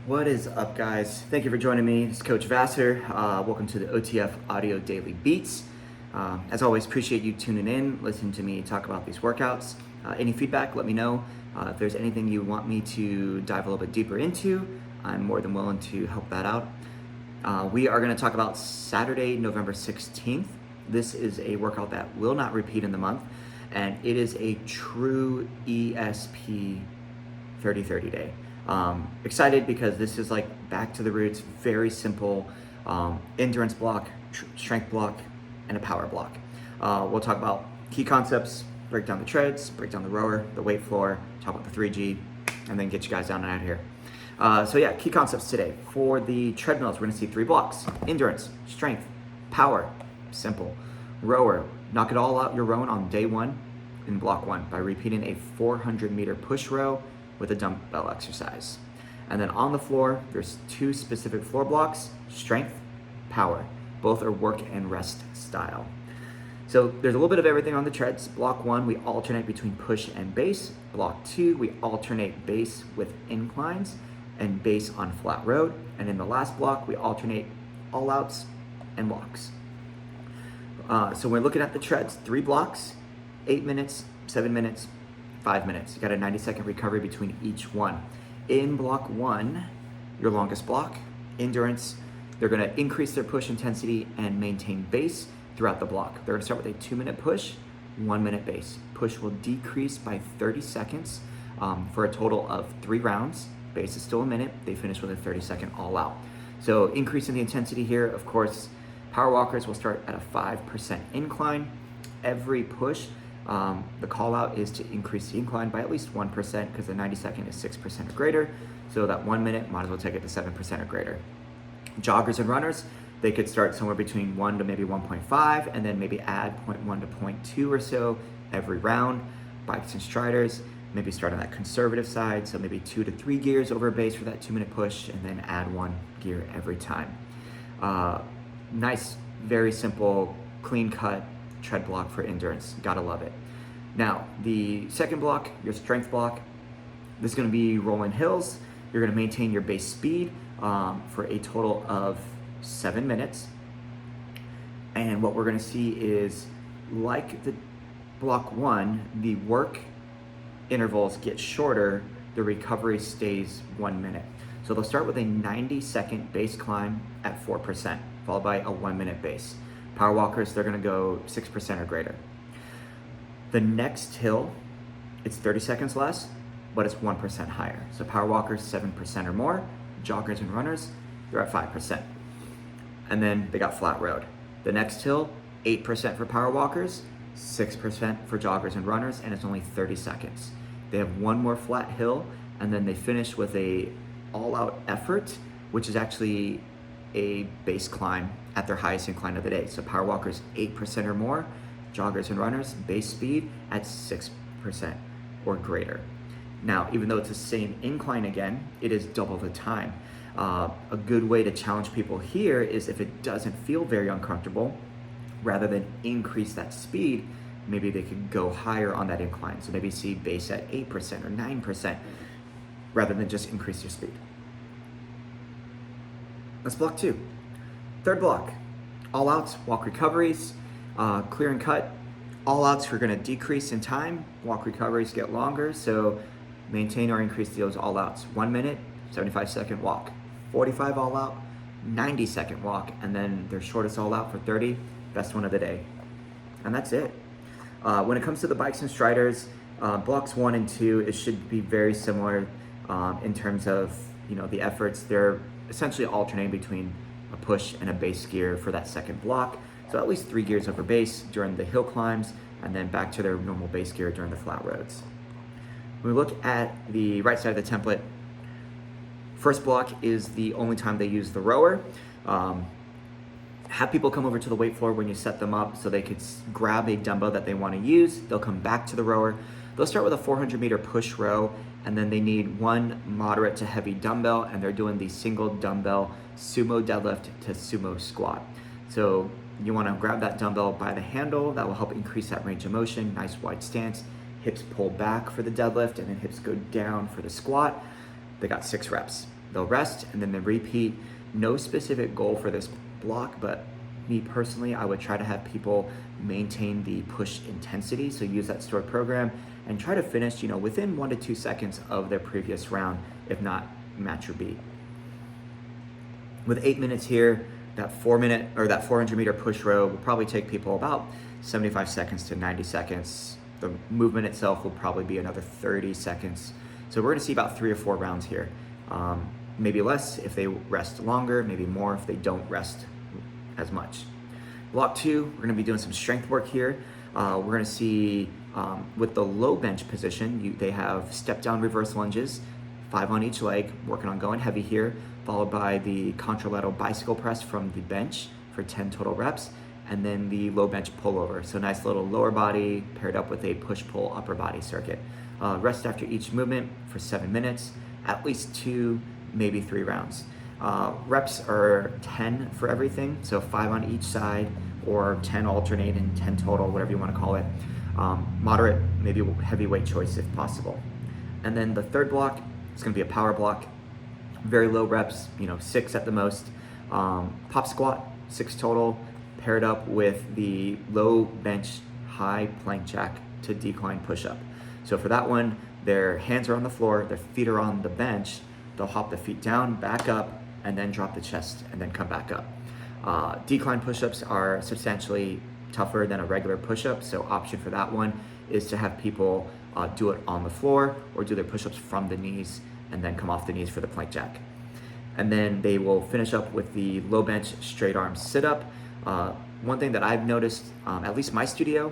What is up, guys? Thank you for joining me. It's Coach Vassar. Welcome to the OTF Audio Daily Beats. As always, appreciate you tuning in, listening to me talk about these workouts. Any feedback, let me know. If there's anything you want me to dive a little bit deeper into, I'm more than willing to help that out. We are going to talk about Saturday, November 16th. This is a workout that will not repeat in the month, and it is a true ESP 30-30 day. Excited because this is like back to the roots, very simple endurance block, strength block, and a power block. We'll talk about key concepts, break down the treads, break down the rower, the weight floor, talk about the 3G, and then get you guys down and out of here. So yeah, key concepts today. For the treadmills, we're gonna see 3 blocks: endurance, strength, power, simple. Rower, knock it all out your rowing on day 1 in block 1 by repeating a 400-meter push row with a dumbbell exercise. And then on the floor, there's 2 specific floor blocks: strength, power. Both are work and rest style. So there's a little bit of everything on the treads. Block 1, we alternate between push and base. Block 2, we alternate base with inclines and base on flat road. And in the last block, we alternate all outs and walks. So we're looking at the treads, 3 blocks, 8 minutes, 7 minutes, 5 minutes. You got a 90-second recovery between each one. In block 1, your longest block, endurance, they're gonna increase their push intensity and maintain base throughout the block. They're gonna start with a 2-minute push, 1-minute base. Push will decrease by 30 seconds for a total of 3 rounds. Base is still a minute. They finish with a 30-second all out. So increasing the intensity here, of course, power walkers will start at a 5% incline. Every push, the call out is to increase the incline by at least 1% because the 90-second is 6% or greater. So that 1 minute, might as well take it to 7% or greater. Joggers and runners, they could start somewhere between 1 to maybe 1.5 and then maybe add 0.1 to 0.2 or so every round. Bikes and striders, maybe start on that conservative side. So maybe 2 to 3 gears over base for that 2-minute push and then add 1 gear every time. Nice, very simple, clean cut tread block for endurance. Gotta love it. Now, the second block, your strength block, this is gonna be rolling hills. You're gonna maintain your base speed for a total of 7 minutes. And what we're gonna see is, like the block 1, the work intervals get shorter, the recovery stays 1 minute. So they'll start with a 90-second base climb at 4%, followed by a 1-minute base. Power walkers, they're gonna go 6% or greater. The next hill, it's 30 seconds less, but it's 1% higher. So power walkers, 7% or more. Joggers and runners, they're at 5%. And then they got flat road. The next hill, 8% for power walkers, 6% for joggers and runners, and it's only 30 seconds. They have 1 more flat hill, and then they finish with a all-out effort, which is actually a base climb at their highest incline of the day. So power walkers, 8% or more. Joggers and runners, base speed at 6% or greater. Now, even though it's the same incline again, it is double the time. A good way to challenge people here is, if it doesn't feel very uncomfortable, rather than increase that speed, maybe they could go higher on that incline. So maybe see base at 8% or 9%, rather than just increase your speed. That's block 2. Third block, all outs, walk recoveries, clear and cut. All outs are gonna decrease in time, walk recoveries get longer, so maintain or increase those all outs. 1 minute, 75-second walk. 45 all out, 90-second walk, and then their shortest all out for 30, best one of the day. And that's it. When it comes to the bikes and striders, blocks 1 and 2, it should be very similar in terms of the efforts. They're essentially alternating between a push and a base gear for that second block. So at least 3 gears over base during the hill climbs, and then back to their normal base gear during the flat roads. When we look at the right side of the template, first block is the only time they use the rower. Have people come over to the weight floor when you set them up so they could grab a dumbbell that they want to use. They'll come back to the rower. They'll start with a 400-meter push row, and then they need 1 moderate to heavy dumbbell, and they're doing the single dumbbell sumo deadlift to sumo squat. So you want to grab that dumbbell by the handle. That will help increase that range of motion. Nice wide stance. Hips pull back for the deadlift, and then hips go down for the squat. They got 6 reps. they'll rest, and then they repeat. No specific goal for this block, but me personally, I would try to have people maintain the push intensity. So use that stored program and try to finish, within 1 to 2 seconds of their previous round, if not match your beat. With 8 minutes here, that 400 meter push row will probably take people about 75 seconds to 90 seconds. The movement itself will probably be another 30 seconds. So we're gonna see about 3 or 4 rounds here. Maybe less if they rest longer, maybe more if they don't rest as much. Block 2, we're gonna be doing some strength work here. We're gonna see with the low bench position, they have step down reverse lunges, 5 on each leg, working on going heavy here, followed by the contralateral bicycle press from the bench for 10 total reps, and then the low bench pullover. So nice little lower body paired up with a push-pull upper body circuit. Rest after each movement for 7 minutes, at least 2, maybe 3 rounds. Reps are 10 for everything, so 5 on each side, or 10 alternating, 10 total, whatever you want to call it. Moderate, maybe heavyweight choice if possible. And then the third block is going to be a power block. Very low reps, 6 at the most. Pop squat, 6 total, paired up with the low bench, high plank jack to decline push-up. So for that one, their hands are on the floor, their feet are on the bench. They'll hop the feet down, back up, and then drop the chest, and then come back up. Decline push-ups are substantially tougher than a regular push-up, so option for that one is to have people do it on the floor or do their push-ups from the knees and then come off the knees for the plank jack. And then they will finish up with the low bench straight arm sit-up. One thing that I've noticed, at least my studio,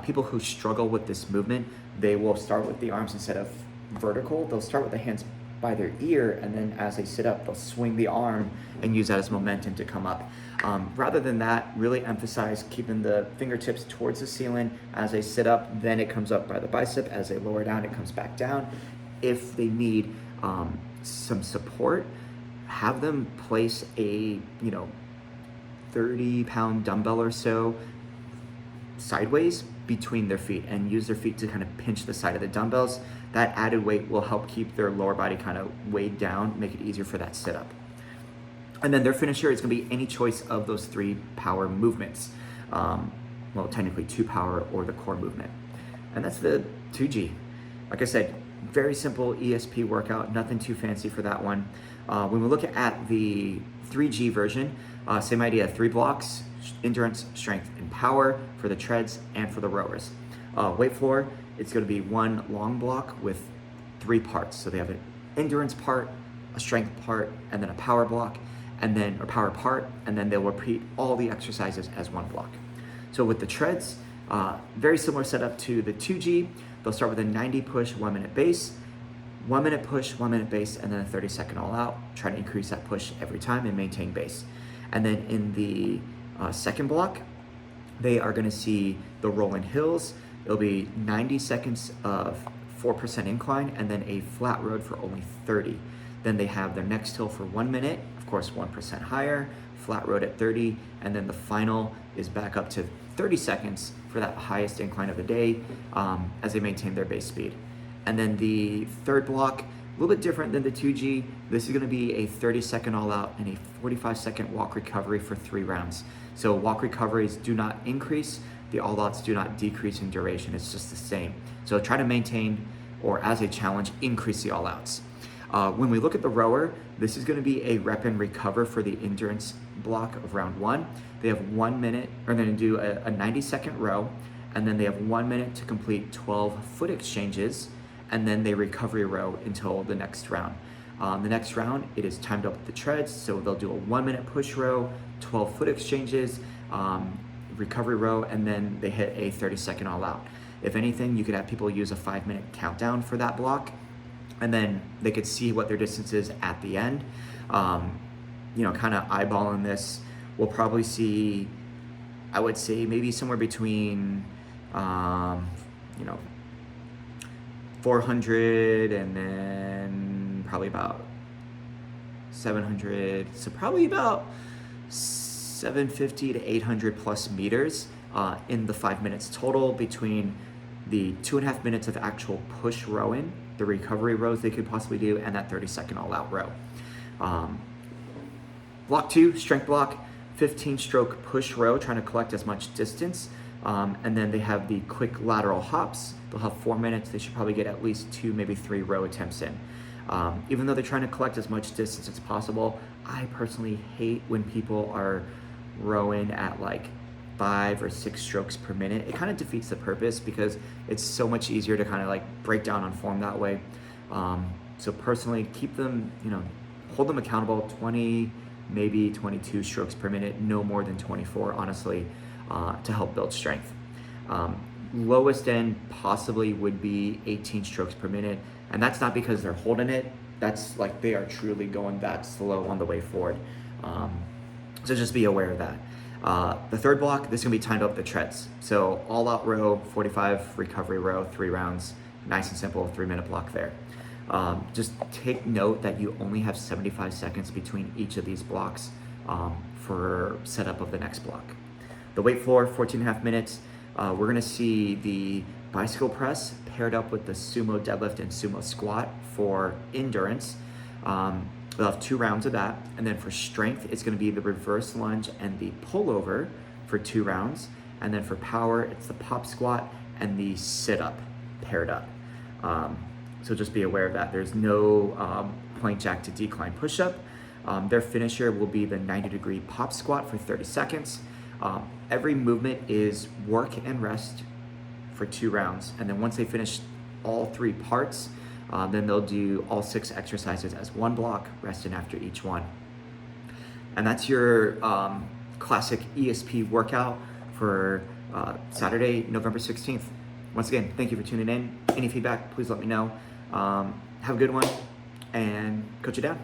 people who struggle with this movement, they will start with the arms instead of vertical. They'll start with the hands by their ear, and then as they sit up, they'll swing the arm and use that as momentum to come up. Rather than that, really emphasize keeping the fingertips towards the ceiling as they sit up, then it comes up by the bicep. As they lower down, it comes back down. If they need some support, have them place a 30-pound dumbbell or so sideways between their feet and use their feet to kind of pinch the side of the dumbbells. That added weight will help keep their lower body kind of weighed down, make it easier for that sit up. And then their finisher is going to be any choice of those 3 power movements. Well, technically 2 power or the core movement. And that's the 2G. Like I said, very simple ESP workout, nothing too fancy for that one. When we look at the 3G version, same idea, 3 blocks, endurance, strength, and power for the treads and for the rowers. Weight floor, it's going to be 1 long block with 3 parts. So they have an endurance part, a strength part, and then a power block, and then a power part, and then they'll repeat all the exercises as 1 block. So with the treads, very similar setup to the 2G. They'll start with a 90 push, 1 minute base, 1 minute push, 1 minute base, and then a 30-second all out. Try to increase that push every time and maintain base. And then in the second block, they are going to see the rolling hills. It'll be 90 seconds of 4% incline and then a flat road for only 30. Then they have their next hill for 1 minute, of course 1% higher, flat road at 30, and then the final is back up to 30 seconds for that highest incline of the day as they maintain their base speed. And then the third block, a little bit different than the 2G. This is going to be a 30-second all out and a 45-second walk recovery for 3 rounds. So walk recoveries do not increase, the all outs do not decrease in duration, it's just the same. So try to maintain, or as a challenge, increase the all outs. When we look at the rower, this is going to be a rep and recover for the endurance block of round 1. They have 1 minute, or they're going to do a 90-second row, and then they have 1 minute to complete 12 foot exchanges, and then they recovery row until the next round. The next round, it is timed up with the treads, so they'll do a 1 minute push row, 12 foot exchanges, recovery row, and then they hit a 30-second all out. If anything, you could have people use a 5-minute countdown for that block, and then they could see what their distance is at the end. Kind of eyeballing this, we'll probably see, I would say maybe somewhere between, 400 and then probably about 700, so probably about 750 to 800 plus meters in the 5 minutes total between the 2.5 minutes of actual push rowing the recovery rows they could possibly do, and that 30-second all-out row. Block 2, strength block, 15-stroke push row, trying to collect as much distance. And then they have the quick lateral hops. They'll have 4 minutes. They should probably get at least 2, maybe 3 row attempts in. Even though they're trying to collect as much distance as possible, I personally hate when people are rowing at like 5 or 6 strokes per minute. It kind of defeats the purpose because it's so much easier to kind of like break down on form that way. So personally, keep them, hold them accountable, 20, maybe 22 strokes per minute, no more than 24, honestly, to help build strength. Lowest end possibly would be 18 strokes per minute, and that's not because they're holding it. That's like they are truly going that slow on the way forward. So just be aware of that. The third block, this is gonna be timed up the treads. So all out row, 45 recovery row, 3 rounds, nice and simple, 3-minute block there. Just take note that you only have 75 seconds between each of these blocks for setup of the next block. The weight floor, 14.5 minutes. We're gonna see the bicycle press paired up with the sumo deadlift and sumo squat for endurance. We'll have 2 rounds of that. And then for strength, it's gonna be the reverse lunge and the pullover for 2 rounds. And then for power, it's the pop squat and the sit up paired up. So just be aware of that. There's no point jack to decline push up. Their finisher will be the 90-degree pop squat for 30 seconds. Every movement is work and rest for 2 rounds. And then once they finish all 3 parts, then they'll do all 6 exercises as 1 block, resting after each one. And that's your classic ESP workout for Saturday, November 16th. Once again, thank you for tuning in. Any feedback, please let me know. Have a good one, and coach it down.